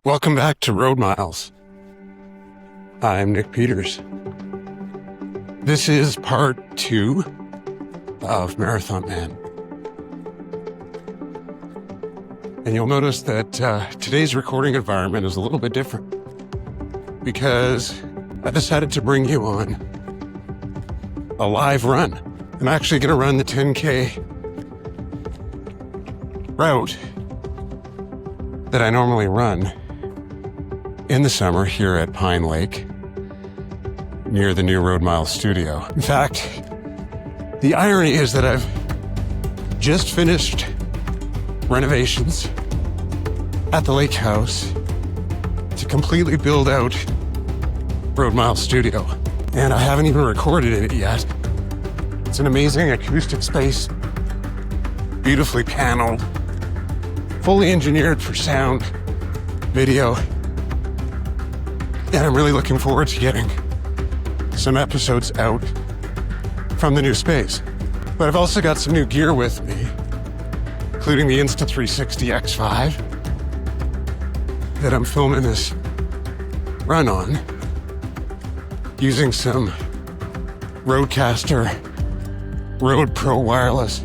Welcome back to Road Miles. I'm Nick Peters. This is part 2 of Marathon Man. And you'll notice that today's recording environment is a little bit different because I decided to bring you on a live run. I'm actually going to run the 10K route that I normally run in the summer here at Pine Lake near the new Road Miles studio. In fact, the irony is that I've just finished renovations at the lake house to completely build out Road Miles studio, and I haven't even recorded in it yet. It's an amazing acoustic space, beautifully paneled, fully engineered for sound, video, and I'm really looking forward to getting some episodes out from the new space. But I've also got some new gear with me, including the Insta360 X5 that I'm filming this run on, using some Rodecaster Rode Pro wireless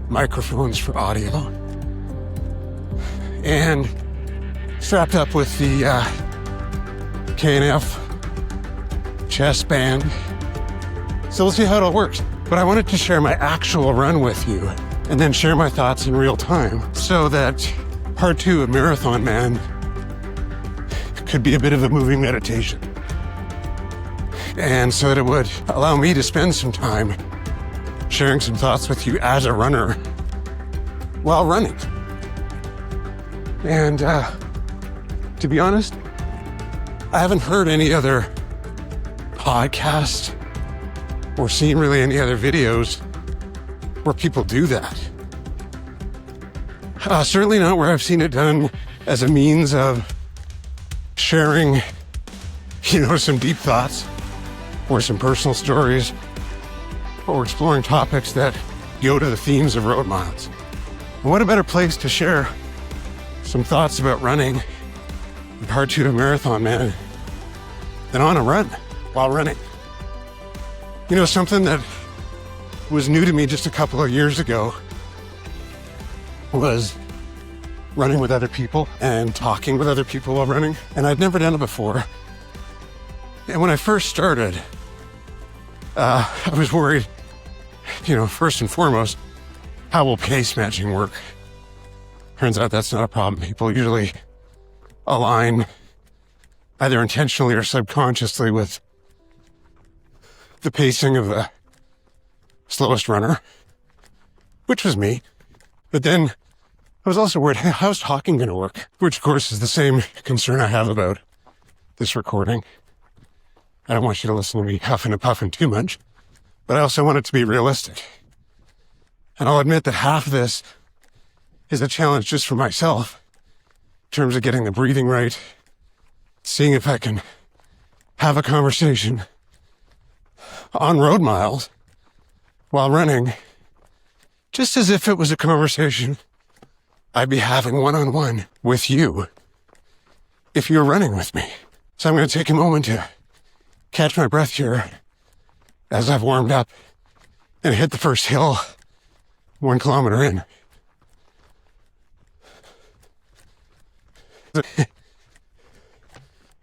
microphones for audio, and strapped up with the K&F chest band. So we'll see how it all works. But I wanted to share my actual run with you and then share my thoughts in real time so that part 2 of Marathon Man could be a bit of a moving meditation. And so that it would allow me to spend some time sharing some thoughts with you as a runner while running. And to be honest, I haven't heard any other podcast or seen really any other videos where people do that. Certainly not where I've seen it done as a means of sharing, some deep thoughts or some personal stories or exploring topics that go to the themes of Road Miles. And what a better place to share some thoughts about running in part 2 of Marathon Man than on a run while running. Something that was new to me just a couple of years ago was running with other people and talking with other people while running. And I'd never done it before. And when I first started, I was worried, first and foremost, how will pace matching work? Turns out that's not a problem. People usually align either intentionally or subconsciously with the pacing of the slowest runner, which was me. But then I was also worried, how's talking going to work? Which, of course, is the same concern I have about this recording. I don't want you to listen to me huffing and puffing too much, but I also want it to be realistic. And I'll admit that half of this is a challenge just for myself in terms of getting the breathing right, seeing if I can have a conversation on Road Miles while running, just as if it was a conversation I'd be having one-on-one with you if you're running with me. So I'm going to take a moment to catch my breath here as I've warmed up and hit the first hill 1 kilometer in.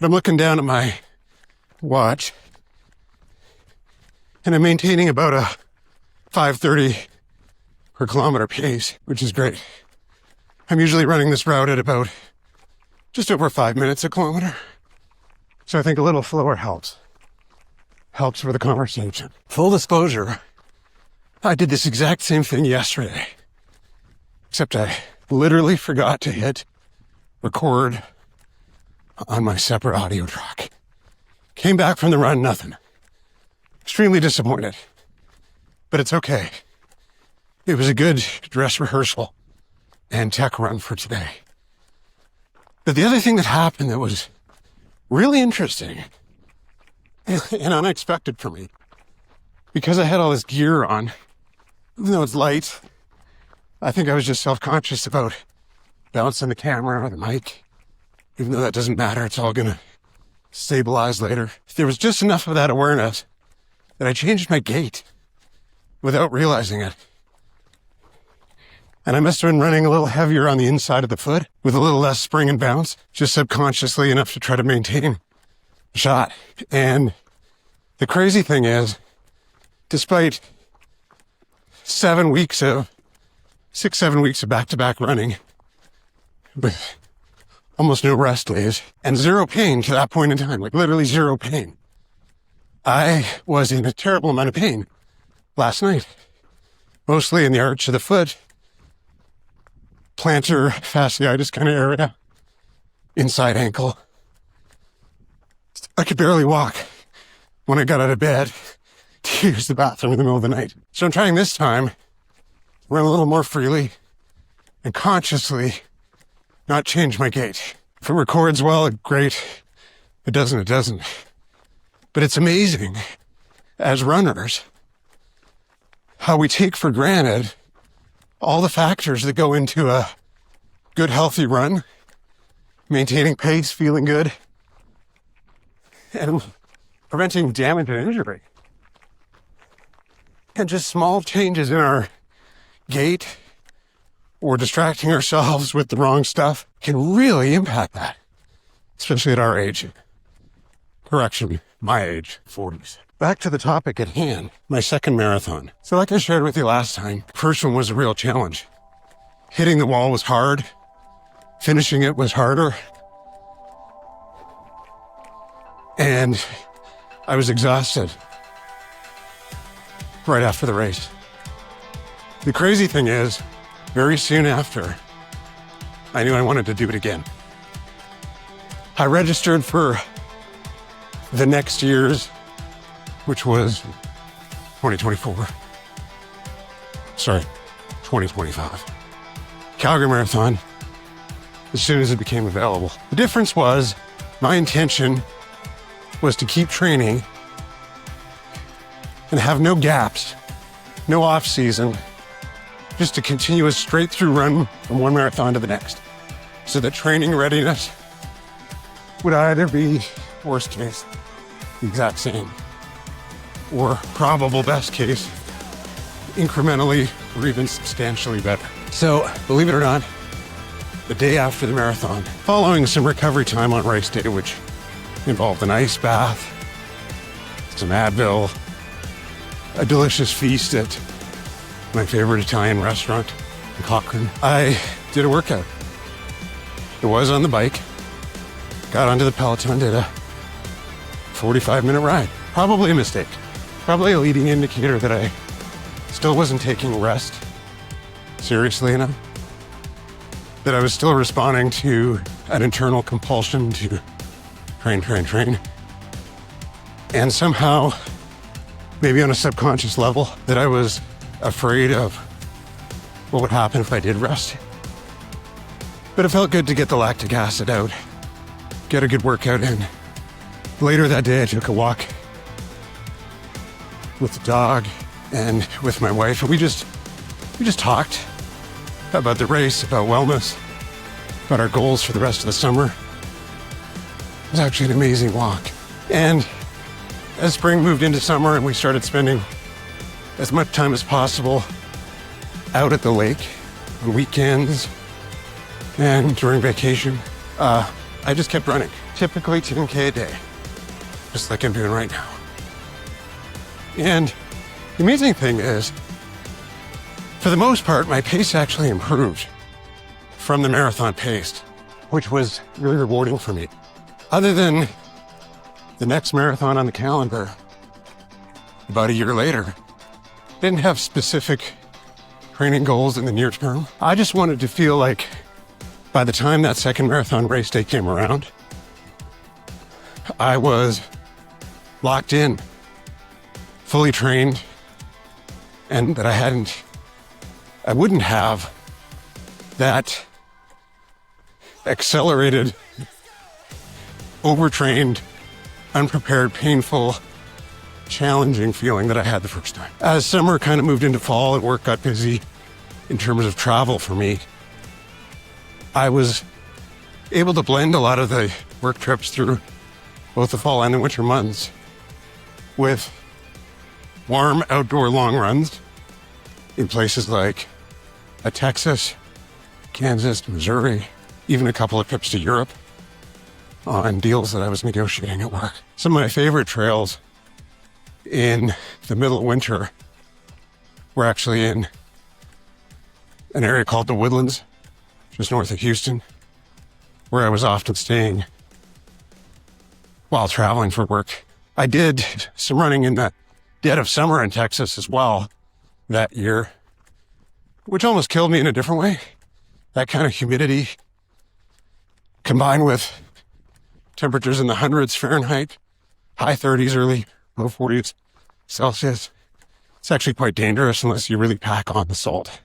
I'm looking down at my watch and I'm maintaining about a 5:30 per kilometer pace, which is great. I'm usually running this route at about just over 5 minutes a kilometer. So I think a little slower helps for the conversation. Full disclosure, I did this exact same thing yesterday, except I literally forgot to hit record on my separate audio track. Came back from the run, nothing. Extremely disappointed, but it's okay. It was a good dress rehearsal and tech run for today. But the other thing that happened that was really interesting and unexpected for me, because I had all this gear on, even though it's light, I think I was just self-conscious about balancing the camera or the mic even though that doesn't matter. It's all going to stabilize later. There was just enough of that awareness that I changed my gait without realizing it. And I must have been running a little heavier on the inside of the foot with a little less spring and bounce, just subconsciously enough to try to maintain the shot. And the crazy thing is, despite 7 weeks of back-to-back running, with almost no rest days, and zero pain to that point in time, like literally zero pain, I was in a terrible amount of pain last night, mostly in the arch of the foot, plantar fasciitis kind of area, inside ankle. I could barely walk when I got out of bed to use the bathroom in the middle of the night. So I'm trying this time to run a little more freely and consciously not change my gait. If it records well, great. If it doesn't, it doesn't. But it's amazing as runners how we take for granted all the factors that go into a good, healthy run, maintaining pace, feeling good, and preventing damage and injury. And just small changes in our gait or distracting ourselves with the wrong stuff can really impact that, especially at our age. Correction, my age, 40s. Back to the topic at hand, my second marathon. So like I shared with you last time, the first one was a real challenge. Hitting the wall was hard. Finishing it was harder. And I was exhausted right after the race. The crazy thing is, very soon after, I knew I wanted to do it again. I registered for the next year's, which was 2025. Calgary Marathon, as soon as it became available. The difference was my intention was to keep training and have no gaps, no off season, just a continuous straight through run from one marathon to the next. So that training readiness would either be, worst case, the exact same, or probable best case, incrementally or even substantially better. So, believe it or not, the day after the marathon, following some recovery time on race day, which involved an ice bath, some Advil, a delicious feast at my favorite Italian restaurant in Cochrane, I did a workout. It was on the bike, got onto the Peloton, did a 45-minute ride. Probably a mistake. Probably a leading indicator that I still wasn't taking rest seriously enough. That I was still responding to an internal compulsion to train. And somehow, maybe on a subconscious level, that I was afraid of what would happen if I did rest. But it felt good to get the lactic acid out, get a good workout in. Later that day, I took a walk with the dog and with my wife, and we just talked about the race, about wellness, about our goals for the rest of the summer. It was actually an amazing walk. And as spring moved into summer and we started spending as much time as possible out at the lake on weekends and during vacation, I just kept running. Typically 10K a day, just like I'm doing right now. And the amazing thing is, for the most part, my pace actually improved from the marathon pace, which was really rewarding for me. Other than the next marathon on the calendar, about a year later, didn't have specific training goals in the near term. I just wanted to feel like by the time that second marathon race day came around, I was locked in, fully trained, and that I wouldn't have that accelerated, overtrained, unprepared, painful, challenging feeling that I had the first time. As summer kind of moved into fall and work got busy in terms of travel for me, I was able to blend a lot of the work trips through both the fall and the winter months with warm outdoor long runs in places like Texas, Kansas, Missouri, even a couple of trips to Europe on deals that I was negotiating at work. Some of my favorite trails in the middle of winter were actually in an area called the Woodlands, just north of Houston, where I was often staying while traveling for work. I did some running in the dead of summer in Texas as well that year, which almost killed me in a different way. That kind of humidity combined with temperatures in the hundreds Fahrenheit, high 30s, low 40s Celsius. It's actually quite dangerous unless you really pack on the salt.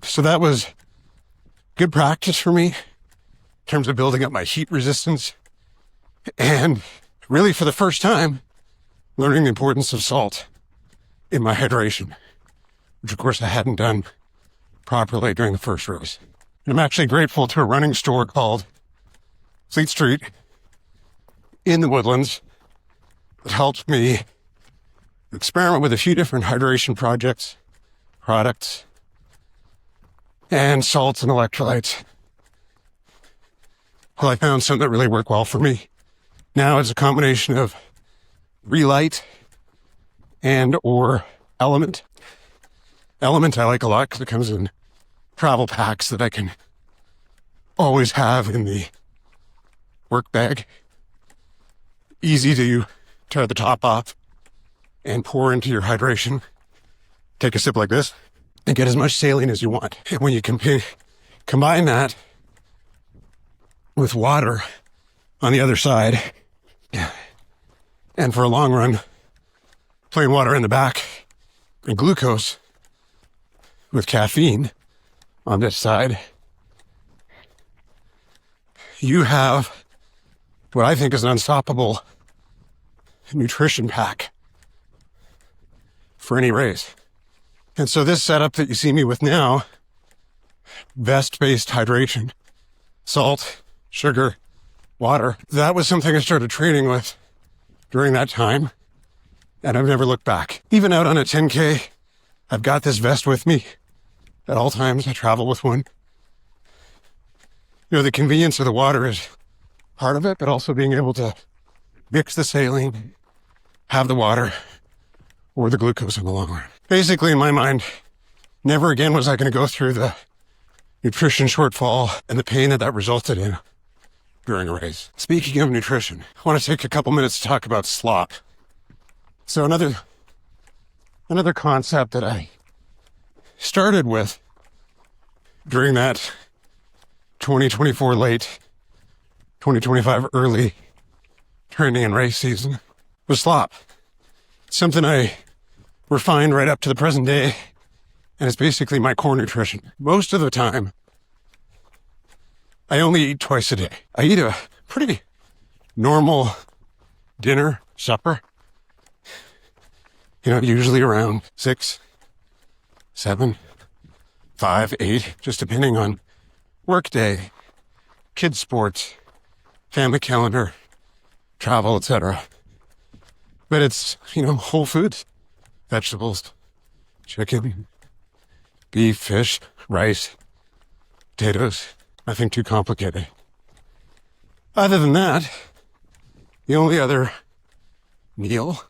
So that was good practice for me in terms of building up my heat resistance and really for the first time learning the importance of salt in my hydration, which of course I hadn't done properly during the first race. And I'm actually grateful to a running store called Fleet Street in the Woodlands that helped me experiment with a few different hydration products, and salts and electrolytes. Well, I found something that really worked well for me. Now it's a combination of Relight and or Element. Element I like a lot because it comes in travel packs that I can always have in the work bag. Easy to tear the top off and pour into your hydration. Take a sip like this and get as much saline as you want. And when you combine that with water on the other side, and for a long run, plain water in the back and glucose with caffeine on this side, you have what I think is an unstoppable nutrition pack for any race. And so this setup that you see me with now, vest-based hydration, salt, sugar, water, that was something I started training with during that time, and I've never looked back. Even out on a 10K, I've got this vest with me at all times. I travel with one. You know, the convenience of the water is part of it, but also being able to mix the saline, have the water, or the glucose in the long run. Basically, in my mind, never again was I going to go through the nutrition shortfall and the pain that resulted in during a race. Speaking of nutrition, I want to take a couple minutes to talk about slop. So another concept that I started with during that 2024 late, 2025 early training and race season was slop. Something I refined right up to the present day, and it's basically my core nutrition. Most of the time, I only eat twice a day. I eat a pretty normal dinner, supper, usually around 6, 7, 5, 8, just depending on work day, kids' sports, family calendar, travel, etc. But it's, whole foods, vegetables, chicken, beef, fish, rice, potatoes, nothing too complicated. Other than that, the only other meal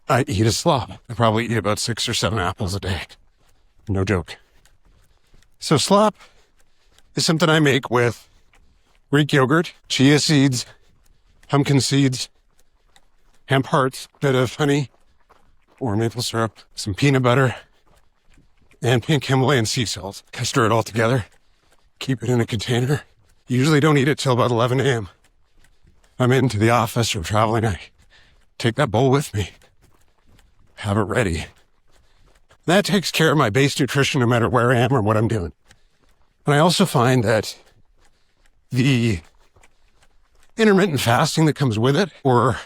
I eat is slop. I probably eat about 6 or 7 apples a day. No joke. So slop is something I make with Greek yogurt, chia seeds, pumpkin seeds, hemp hearts, bit of honey or maple syrup, some peanut butter, and pink Himalayan sea salt. I stir it all together, keep it in a container. Usually don't eat it till about 11 a.m. I'm into the office or traveling, I take that bowl with me, have it ready. That takes care of my base nutrition no matter where I am or what I'm doing. And I also find that the intermittent fasting that comes with it, or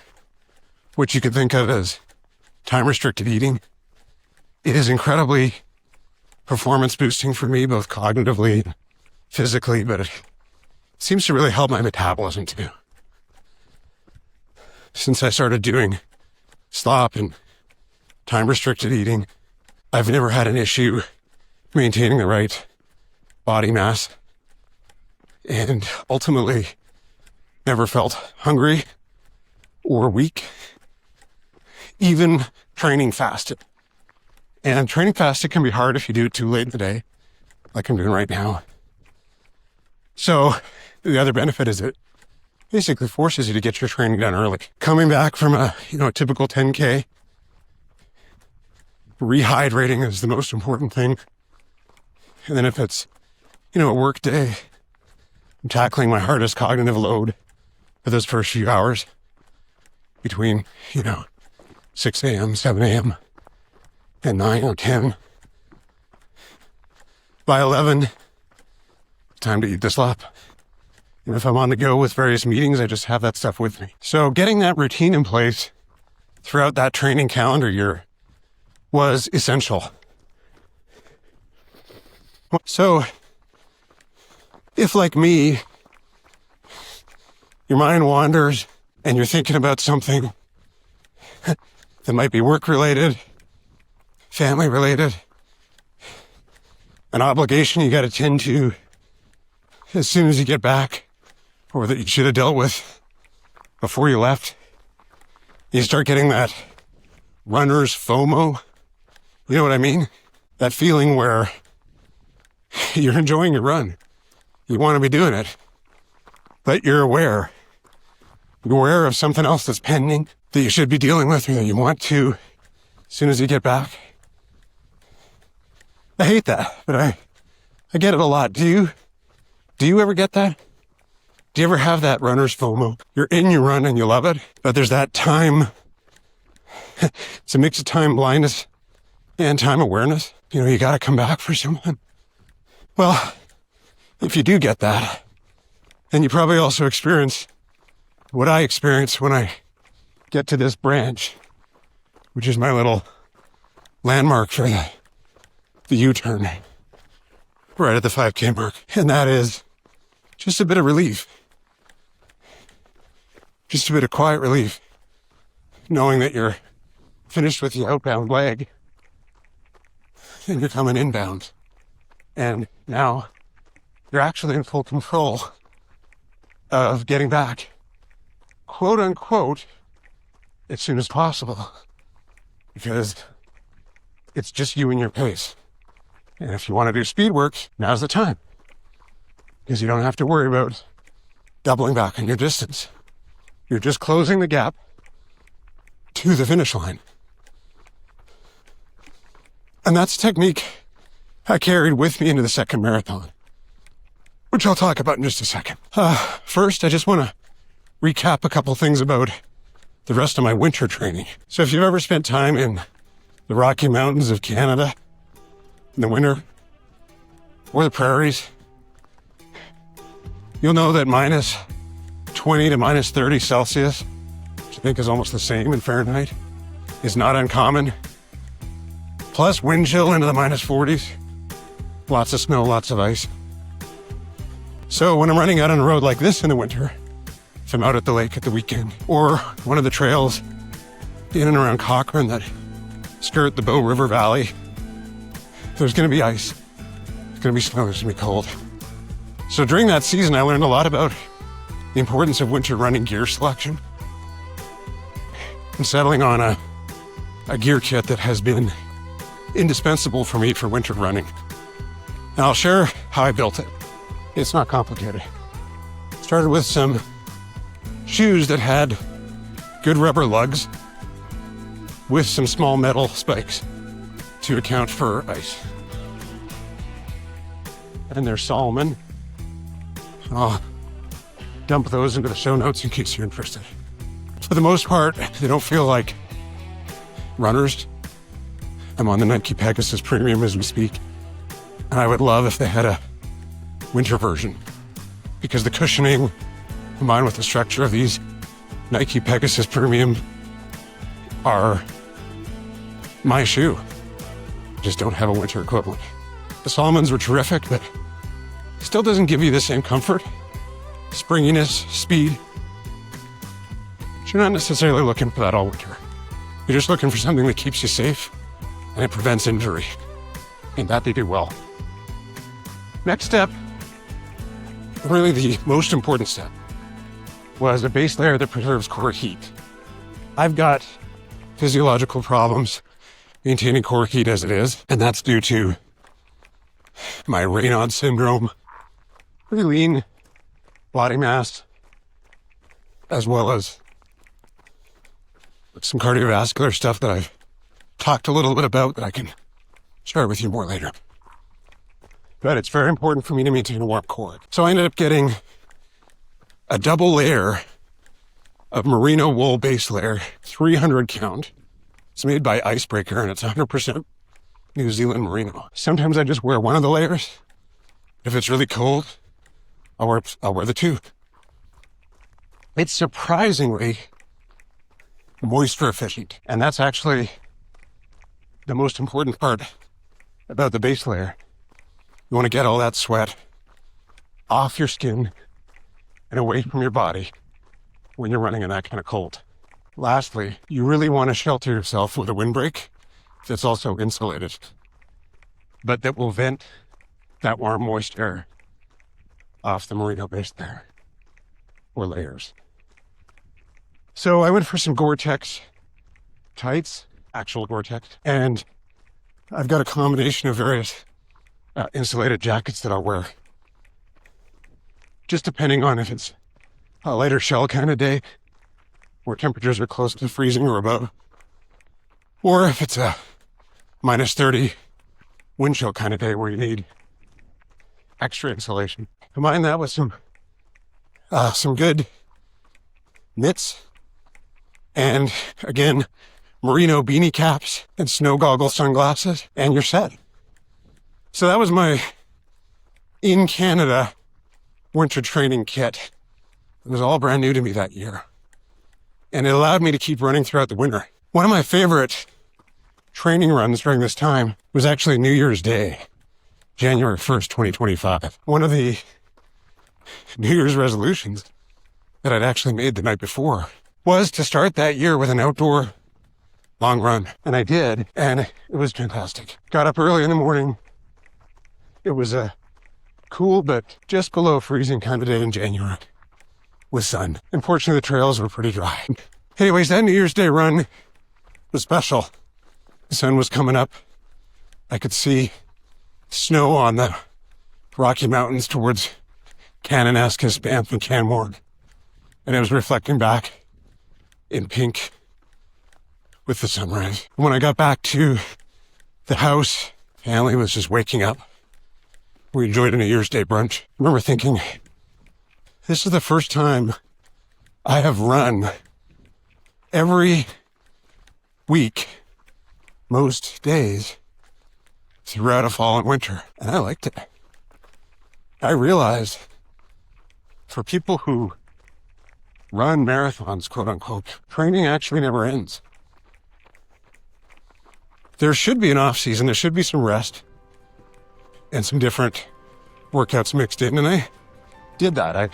what you could think of as time-restricted eating, it is incredibly performance boosting for me, both cognitively and physically, but it seems to really help my metabolism too. Since I started doing slop and time-restricted eating, I've never had an issue maintaining the right body mass, and ultimately never felt hungry or weak, even training fasted. And training fasted can be hard if you do it too late in the day, like I'm doing right now. So the other benefit is it basically forces you to get your training done early. Coming back from a typical 10K, rehydrating is the most important thing. And then if it's, a work day, I'm tackling my hardest cognitive load for those first few hours between, 6 a.m., 7 a.m., and 9 or 10. By 11, time to eat the slop. And if I'm on the go with various meetings, I just have that stuff with me. So getting that routine in place throughout that training calendar year was essential. So if, like me, your mind wanders and you're thinking about something that might be work-related, family-related, an obligation you got to tend to as soon as you get back, or that you should have dealt with before you left, you start getting that runner's FOMO. You know what I mean? That feeling where you're enjoying your run. You want to be doing it, but you're aware. You're aware of something else that's pending that you should be dealing with, or that you want to as soon as you get back. I hate that, but I get it a lot. Do you ever get that? Do you ever have that runner's FOMO? You're in your run and you love it, but there's that time. It's a mix of time blindness and time awareness. You got to come back for something. Well, if you do get that, then you probably also experience what I experience when I get to this branch, which is my little landmark for the U-turn right at the 5K mark. And that is just a bit of relief. Just a bit of quiet relief, knowing that you're finished with the outbound leg and you're coming inbound. And now you're actually in full control of getting back, quote unquote, as soon as possible, because it's just you and your pace. And if you want to do speed work, now's the time, because you don't have to worry about doubling back on your distance. You're just closing the gap to the finish line. And that's a technique I carried with me into the second marathon, which I'll talk about in just a second. First, I just want to recap a couple things about the rest of my winter training. So if you've ever spent time in the Rocky Mountains of Canada in the winter, or the prairies, you'll know that minus 20 to minus 30 Celsius, which I think is almost the same in Fahrenheit, is not uncommon. Plus wind chill into the minus 40s, lots of snow, lots of ice. So when I'm running out on a road like this in the winter, if I'm out at the lake at the weekend, or one of the trails in and around Cochrane that skirt the Bow River Valley, there's going to be ice, there's going to be snow, there's going to be cold. So during that season, I learned a lot about the importance of winter running gear selection and settling on a gear kit that has been indispensable for me for winter running. And I'll share how I built it. It's not complicated. Started with some shoes that had good rubber lugs with some small metal spikes to account for ice. And they're Solomon. I'll dump those into the show notes in case you're interested. For the most part, they don't feel like runners. I'm on the Nike Pegasus Premium as we speak. And I would love if they had a winter version, because the cushioning combined with the structure of these Nike Pegasus Premium are my shoe. Just don't have a winter equivalent. The Solomons were terrific, but Still doesn't give you the same comfort, springiness, speed. But you're not necessarily looking for that all winter. You're just looking for something that keeps you safe and it prevents injury. And that they do well. Next step, really the most important step, was a base layer that preserves core heat. I've got physiological problems maintaining core heat as it is, and that's due to my Raynaud syndrome, pretty lean body mass, as well as some cardiovascular stuff that I've talked a little bit about that I can share with you more later. But it's very important for me to maintain a warm core. So I ended up getting a double layer of merino wool base layer, 300 count. It's made by Icebreaker and it's 100% New Zealand merino. Sometimes I just wear one of the layers. If it's really cold, I'll wear the two. It's surprisingly moisture efficient. And that's actually the most important part about the base layer. You want to get all that sweat off your skin and away from your body when you're running in that kind of cold. Lastly, you really want to shelter yourself with a windbreak that's also insulated, but that will vent that warm, moist air off the merino base layer or layers. So I went for some Gore-Tex tights, actual Gore-Tex, and I've got a combination of various insulated jackets that I'll wear, just depending on if it's a lighter shell kind of day where temperatures are close to freezing or above, or if it's a minus 30 wind chill kind of day where you need extra insulation. Combine that with some good knits, and again, merino beanie caps and snow goggle sunglasses, and you're set. So that was my in Canada winter training kit. It was all brand new to me that year. And it allowed me to keep running throughout the winter. One of my favorite training runs during this time was actually New Year's Day, January 1st, 2025. One of the New Year's resolutions that I'd actually made the night before was to start that year with an outdoor long run. And I did, and it was fantastic. Got up early in the morning. It was a cool but just below freezing kind of day in January with sun. Unfortunately, the trails were pretty dry. Anyways, that New Year's Day run was special. The sun was coming up. I could see snow on the Rocky Mountains towards Kananaskis, Banff, and Canmore. And it was reflecting back in pink with the sunrise. When I got back to the house, family was just waking up. We enjoyed a New Year's Day brunch. I remember thinking, this is the first time I have run every week, most days, throughout a fall and winter. And I liked it. I realized for people who run marathons, quote unquote, training actually never ends. There should be an off season. There should be some rest and some different workouts mixed in. And I did that. I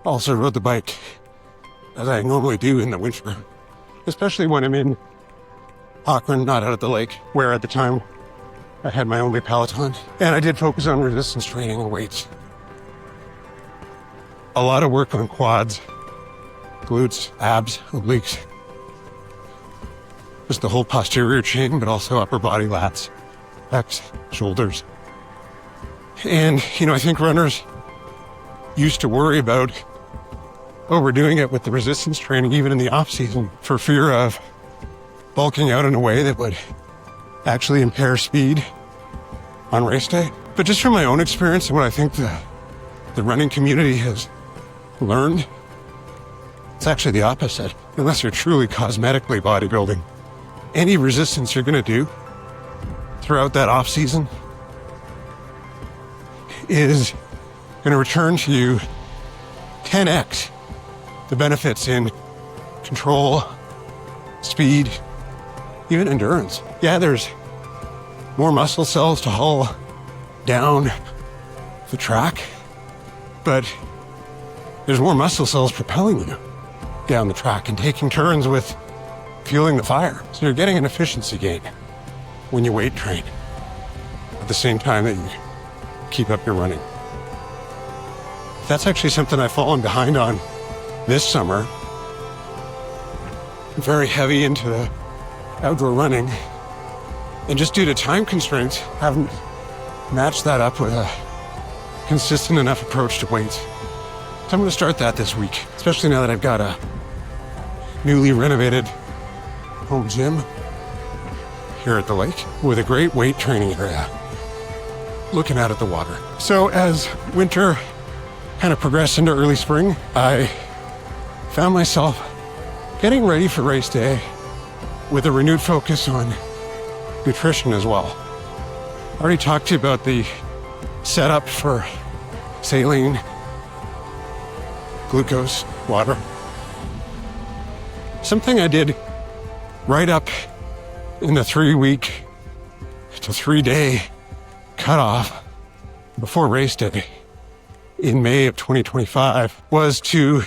also rode the bike as I normally do in the winter, especially when I'm in Auckland, not out at the lake, where at the time I had my only Peloton. And I did focus on resistance training and weights. A lot of work on quads, glutes, abs, obliques. Just the whole posterior chain, but also upper body, lats, pecs, shoulders. And, I think runners used to worry about overdoing it with the resistance training, even in the off season, for fear of bulking out in a way that would actually impair speed on race day. But just from my own experience and what I think the running community has learned, it's actually the opposite. Unless you're truly cosmetically bodybuilding, any resistance you're going to do throughout that off season is going to return to you 10x the benefits in control, speed, even endurance. Yeah, there's more muscle cells to haul down the track, but there's more muscle cells propelling you down the track and taking turns with fueling the fire. So you're getting an efficiency gain when you weight train at the same time that you keep up your running. That's actually something I've fallen behind on this summer. I'm very heavy into the outdoor running, and just due to time constraints, haven't matched that up with a consistent enough approach to weights. So I'm going to start that this week, especially now that I've got a newly renovated home gym here at the lake with a great weight training area looking out at the water. So as winter kind of progressed into early spring, I found myself getting ready for race day with a renewed focus on nutrition as well. I already talked to you about the setup for saline, glucose, water. Something I did right up in the 3-week to 3-day cutoff before race day in May of 2025 was to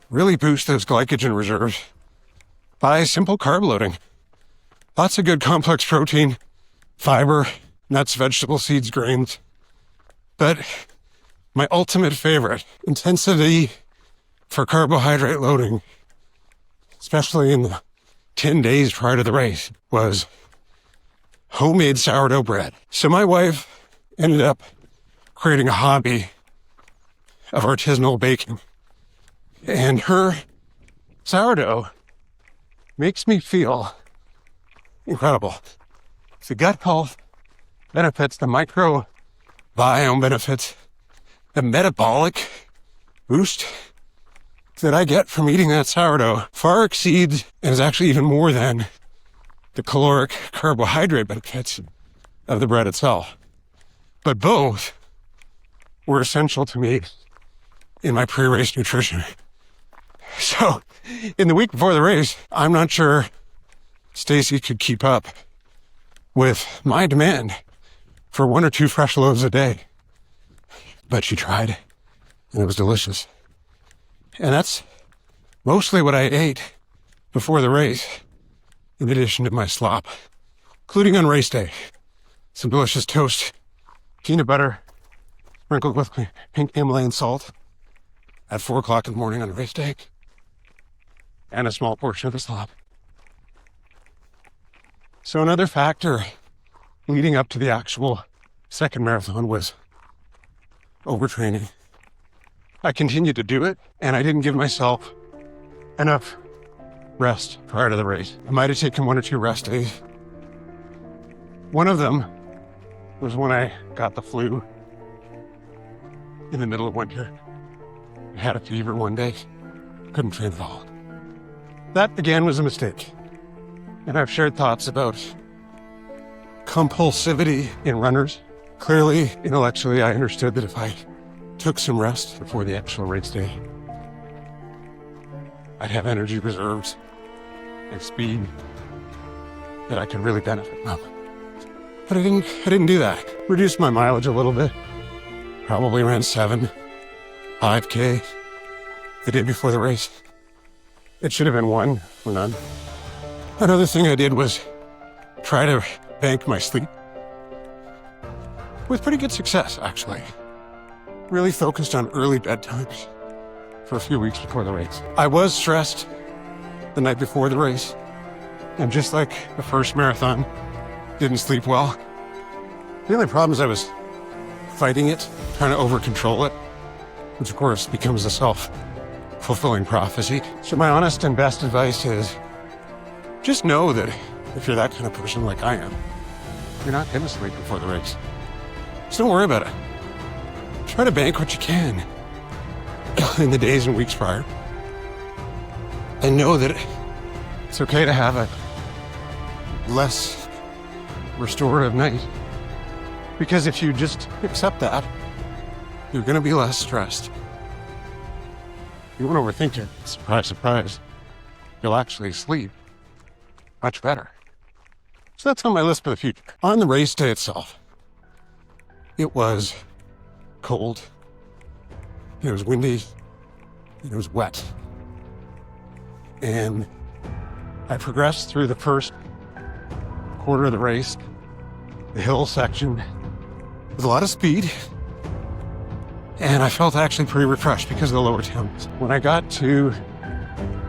really boost those glycogen reserves by simple carb loading. Lots of good complex protein, fiber, nuts, vegetables, seeds, grains. But my ultimate favorite, intensity for carbohydrate loading, especially in the 10 days prior to the race, was homemade sourdough bread. So my wife ended up creating a hobby of artisanal baking. And her sourdough makes me feel incredible. The gut health benefits, the microbiome benefits, the metabolic boost that I get from eating that sourdough far exceeds and is actually even more than the caloric carbohydrate benefits of the bread itself. But both were essential to me in my pre-race nutrition. So in the week before the race, I'm not sure Stacy could keep up with my demand for 1 or 2 fresh loaves a day. But she tried, and it was delicious. And that's mostly what I ate before the race, in addition to my slop, including on race day. Some delicious toast, peanut butter, sprinkled with pink Himalayan salt at 4 o'clock in the morning on race day, and a small portion of the slop. So another factor leading up to the actual second marathon was overtraining. I continued to do it, and I didn't give myself enough rest prior to the race. I might have taken 1 or 2 rest days. One of them was when I got the flu in the middle of winter. I had a fever one day, couldn't train at all. That again was a mistake. And I've shared thoughts about compulsivity in runners. Clearly, intellectually, I understood that if I took some rest before the actual race day, I'd have energy reserves and speed that I could really benefit from. But I didn't do that. Reduced my mileage a little bit. Probably ran 5K the day before the race. It should have been 1 or none. Another thing I did was try to bank my sleep. With pretty good success, actually. Really focused on early bedtimes for a few weeks before the race. I was stressed the night before the race, and just like the first marathon, didn't sleep well. The only problem is I was fighting it, trying to over-control it, which of course becomes a self-fulfilling prophecy. So my honest and best advice is just know that if you're that kind of person like I am, you're not going to sleep before the race. So don't worry about it. Try to bank what you can in the days and weeks prior. And know that it's okay to have a less restorative night. Because if you just accept that, you're going to be less stressed. You won't overthink it. Surprise, surprise. You'll actually sleep much better. So that's on my list for the future. On the race day itself, It was cold. It was windy. It was wet. And I progressed through the first quarter of the race, the hill section, with a lot of speed. And I felt actually pretty refreshed because of the lower temps. When I got to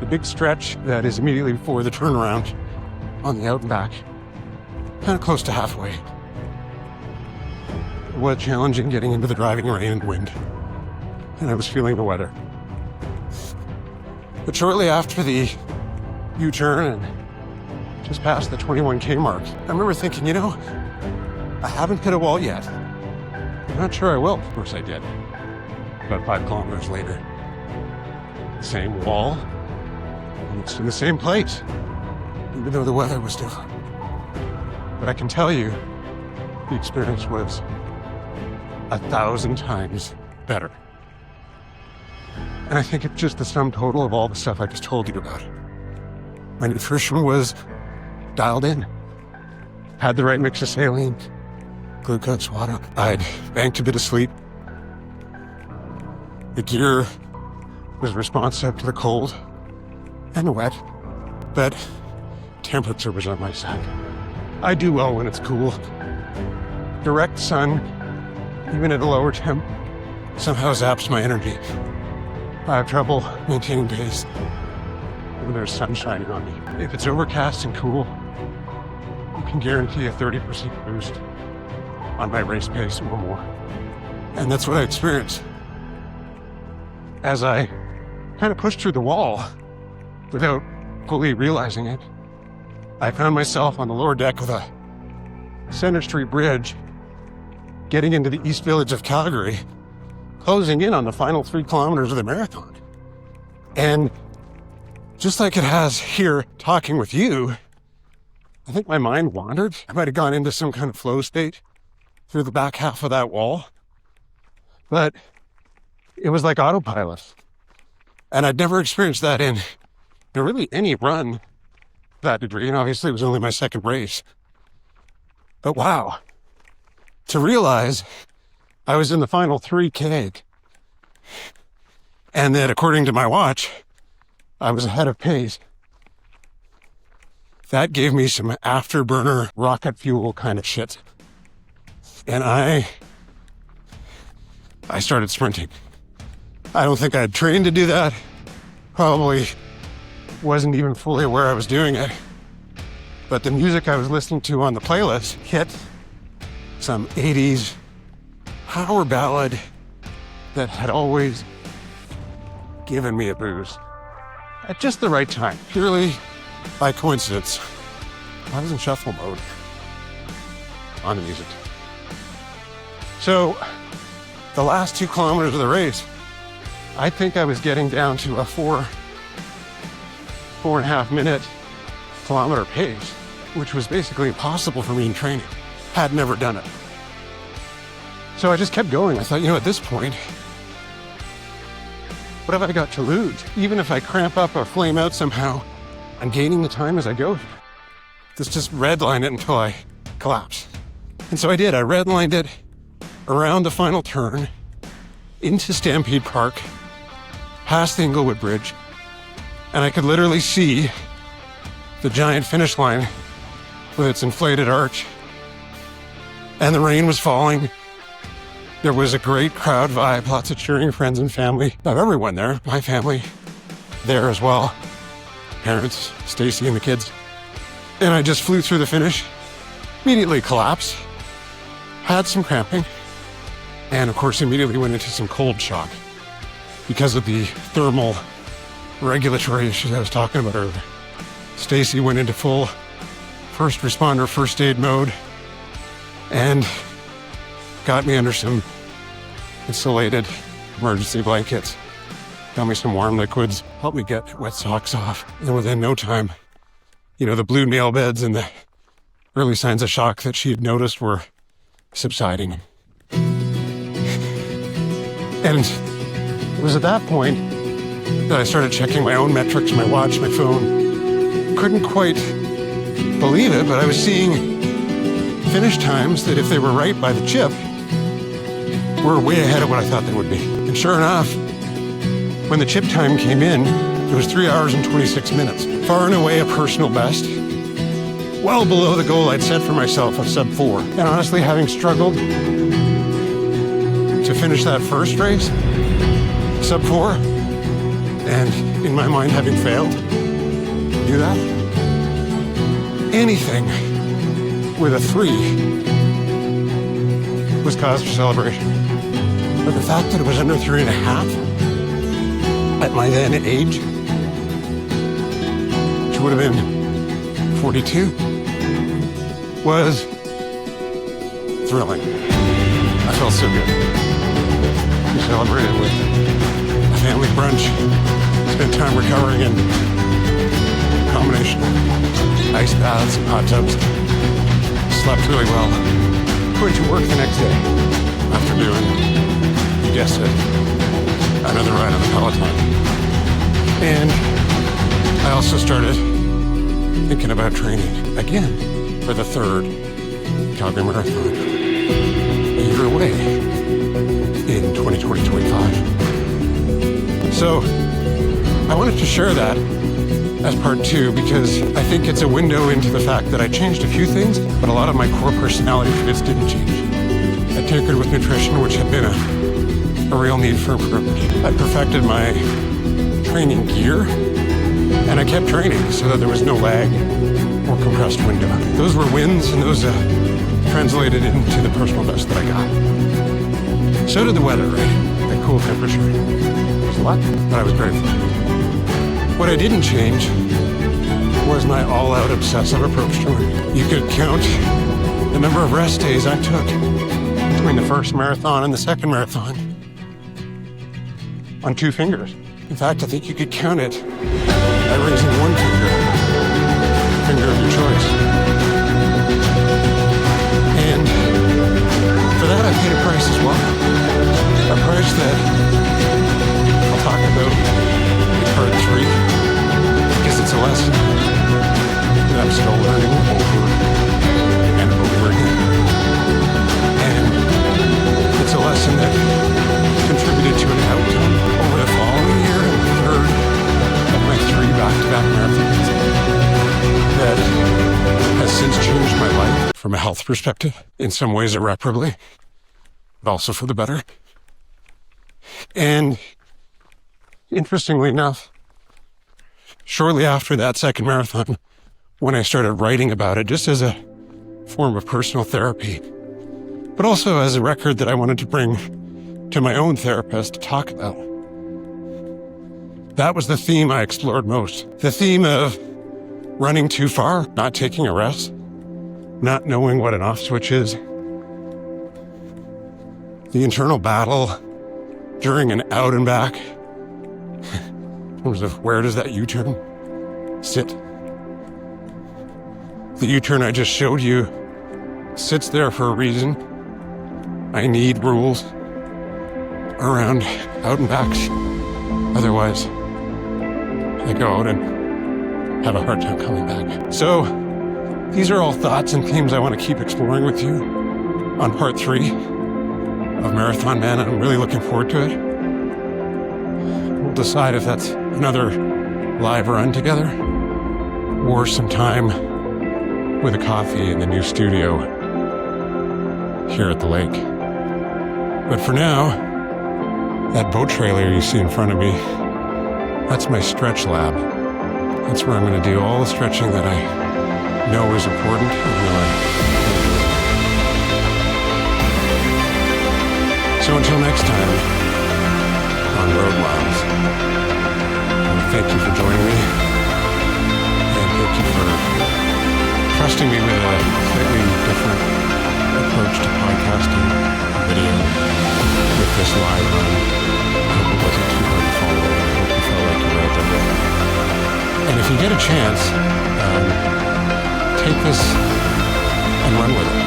the big stretch that is immediately before the turnaround on the out and back, kind of close to halfway, it was challenging getting into the driving rain and wind. And I was feeling the weather. But shortly after the U-turn and just past the 21K mark, I remember thinking, I haven't hit a wall yet. I'm not sure I will. Of course I did. About 5 kilometers later. Same wall. Almost in the same place. Even though the weather was different. But I can tell you, the experience was 1,000 times better. And I think it's just the sum total of all the stuff I just told you about. My nutrition was dialed in. Had the right mix of saline, glucose, water. I'd banked a bit of sleep. The gear was responsive to the cold and the wet, but temperature was on my side. I do well when it's cool. Direct sun, even at a lower temp, somehow zaps my energy. I have trouble maintaining pace when there's sun shining on me. If it's overcast and cool, you can guarantee a 30% boost on my race pace or more. And that's what I experienced. As I kind of pushed through the wall without fully realizing it, I found myself on the lower deck of a Center Street bridge, getting into the East Village of Calgary, closing in on the final 3 kilometers of the marathon. And just like it has here talking with you, I think my mind wandered. I might have gone into some kind of flow state through the back half of that wall, but it was like autopilot. And I'd never experienced that in really any run that degree. And obviously it was only my second race. But wow, to realize I was in the final 3K and that according to my watch, I was ahead of pace. That gave me some afterburner rocket fuel kind of shit. And I started sprinting. I don't think I had trained to do that. Probably wasn't even fully aware I was doing it. But the music I was listening to on the playlist hit some 80s power ballad that had always given me a boost at just the right time, purely by coincidence. I was in shuffle mode on the music. So the last 2 kilometers of the race, I think I was getting down to a 4.5 minute kilometer pace, which was basically impossible for me in training. Had never done it. So I just kept going. I thought, at this point, what have I got to lose? Even if I cramp up or flame out somehow, I'm gaining the time as I go. Just redline it until I collapse. And so I did. I redlined it around the final turn into Stampede Park, past the Inglewood Bridge, and I could literally see the giant finish line with its inflated arch. And the rain was falling. There was a great crowd vibe, lots of cheering friends and family, of everyone there, my family there as well, parents, Stacy and the kids. And I just flew through the finish, immediately collapsed, had some cramping, and of course immediately went into some cold shock because of the thermal regulatory issues I was talking about earlier. Stacy went into full first responder, first aid mode and got me under some insulated emergency blankets, got me some warm liquids, helped me get wet socks off. And within no time, the blue nail beds and the early signs of shock that she had noticed were subsiding. And it was at that point that I started checking my own metrics, my watch, my phone. Couldn't quite believe it, but I was seeing finish times that if they were right by the chip, were way ahead of what I thought they would be. And sure enough, when the chip time came in, it was 3 hours and 26 minutes. Far and away a personal best. Well below the goal I'd set for myself of sub 4. And honestly, having struggled to finish that first race, sub 4, and in my mind having failed to do that, anything with a 3 was cause for celebration. But the fact that it was under 3.5 at my then age, which would have been 42, was thrilling. I felt so good. We celebrated with a family brunch, spent time recovering in a combination of ice baths and hot tubs. Slept really well. Went to work the next day after doing, you guessed it, another ride on the Peloton. And I also started thinking about training again for the 3rd Calgary Marathon, a year away in 2025. So I wanted to share that as part 2 because I think it's a window into the fact that I changed a few things, but a lot of my core personality traits didn't change. I tinkered with nutrition, which had been a real need for improvement. I perfected my training gear, and I kept training so that there was no lag or compressed window. Those were wins, and those translated into the personal best that I got. So did the weather, right? That cool temperature. It was a lot, but I was grateful. What I didn't change was my all-out obsessive approach to running. You could count the number of rest days I took between the first marathon and the second marathon on 2 fingers. In fact, I think you could count it by raising 1 finger, finger of your choice. And for that, I paid a price as well. A price that I'll talk about in part 3, because it's a lesson that I'm still learning over and over again. And it's a lesson that contributed to an outcome over the following year and the 3rd of my 3 back-to-back marathons that has since changed my life from a health perspective, in some ways irreparably, but also for the better. And interestingly enough, shortly after that second marathon, when I started writing about it, just as a form of personal therapy, but also as a record that I wanted to bring to my own therapist to talk about. That was the theme I explored most. The theme of running too far, not taking a rest, not knowing what an off switch is. The internal battle during an out and back in terms of where does that U-turn sit. The U-turn I just showed you sits there for a reason. I need rules around out and backs. Otherwise, I go out and have a hard time coming back. So these are all thoughts and themes I want to keep exploring with you on part 3 of Marathon Man. I'm really looking forward to it. We'll decide if that's another live run together or some time with a coffee in the new studio here at the lake. But for now, that boat trailer you see in front of me, that's my stretch lab. That's where I'm going to do all the stretching that I know is important. So until next time on Road Miles, I want to thank you for joining me, and thank you for trusting me with a slightly different approach to podcasting video with this live run. I hope it wasn't too hard to follow. I hope you felt like you were out there. And if you get a chance, take this and run with it.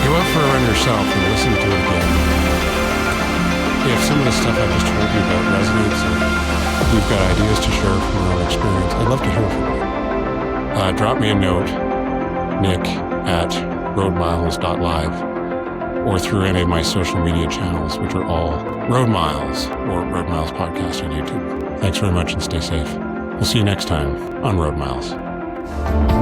Go out for a run yourself and listen to it again. If some of the stuff I just told you about resonates or you've got ideas to share from your own experience, I'd love to hear from you. Drop me a note, Nick at roadmiles.live, or through any of my social media channels, which are all Road Miles or Road Miles Podcast on YouTube. Thanks very much and stay safe. We'll see you next time on Road Miles.